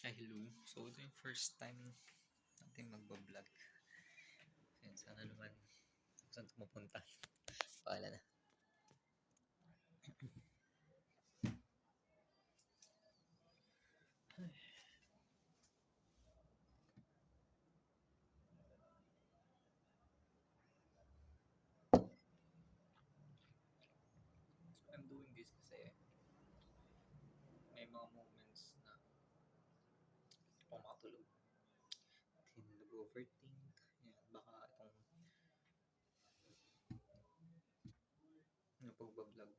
Hello. So, ito yung first time natin magbablog. Yan, sana naman kung saan ito mapunta. Paala na. So, I'm doing this kasi may mga moments na hindi ako makatulog. Nag-overthink. Yan, baka itong pagbablog.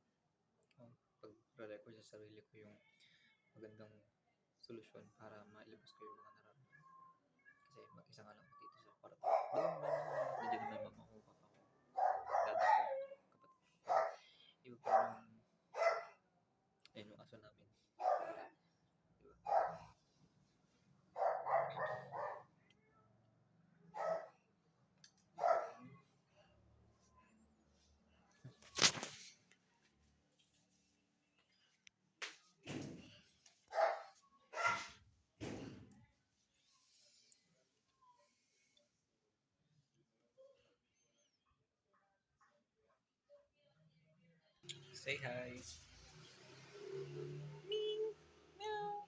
Pag-record sa sarili ko yung magandang solusyon para mailabas ko yung mga nararamdaman. Kasi mag-isa nga lang ako dito sa kwarto. Nandiyan naman mama ko, papa ko, dada ko, kapatid ko. Iba pa yung, ayun yung aso namin. Diba? Say hi. Meow. Meow.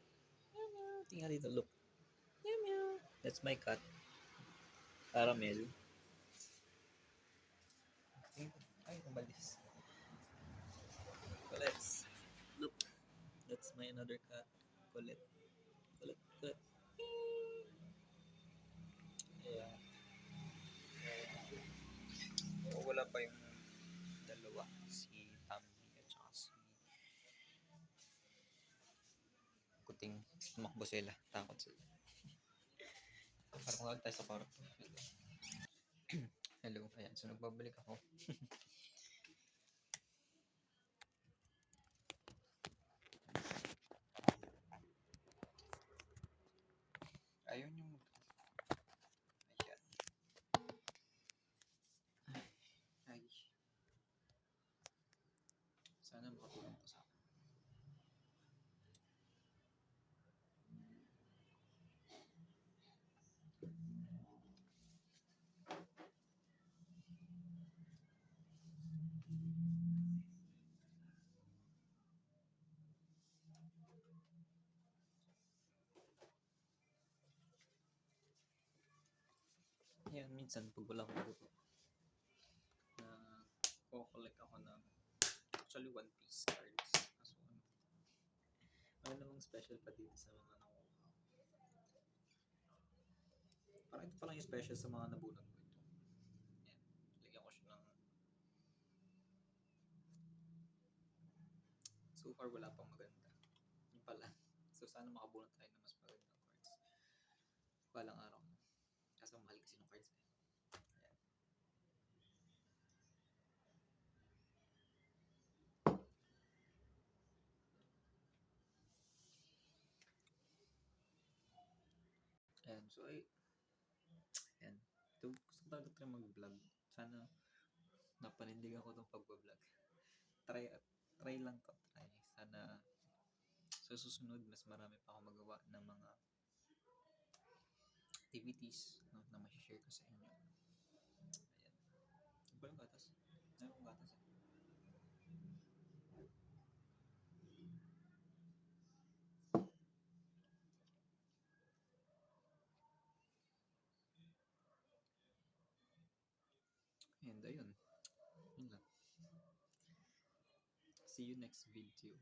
Meow, meow. Tingnan dito, look. Meow, meow. That's my cat. Caramel. Ay, umalis. Colette. Look. That's my another cat. Colette. Colette. Colette. Yeah. Wala pa yung dalawa. Si Tammy at saka si Kuting. Tumakbo sila. Takot sila. Parang wala tayo sa kwarto. Hello. Ayan. So, nagbabalik ako. Ayun yung... Ayan. Ay. Sana makatulong to sa akin. Yan, minsan pag wala akong buto na collect ako ng actually One Piece cards. Kaso ano namang special pa dito sa mga nakuha ko. Parang ito pa lang yung special sa mga nabunod ko ito. Yan, lagyan ko siya ng... So far wala pang maganda. Yung pala. So sana makabunod tayo ng mas magandang cards. Balang araw na. Kaso mahal kasi ng cards eh. Ayan, so ay... Ayan. So, gusto ko talaga tayo mag-vlog. Sana napanindigan ko itong pag-vlog. Try lang to. Try. Sana sa susunod, mas marami pa ako magawa ng mga activities no, na ma-share ko sa inyo. Ayan. Ano ba yung gatas? Ano yung gatas? And ayun. Yun lang. See you next video.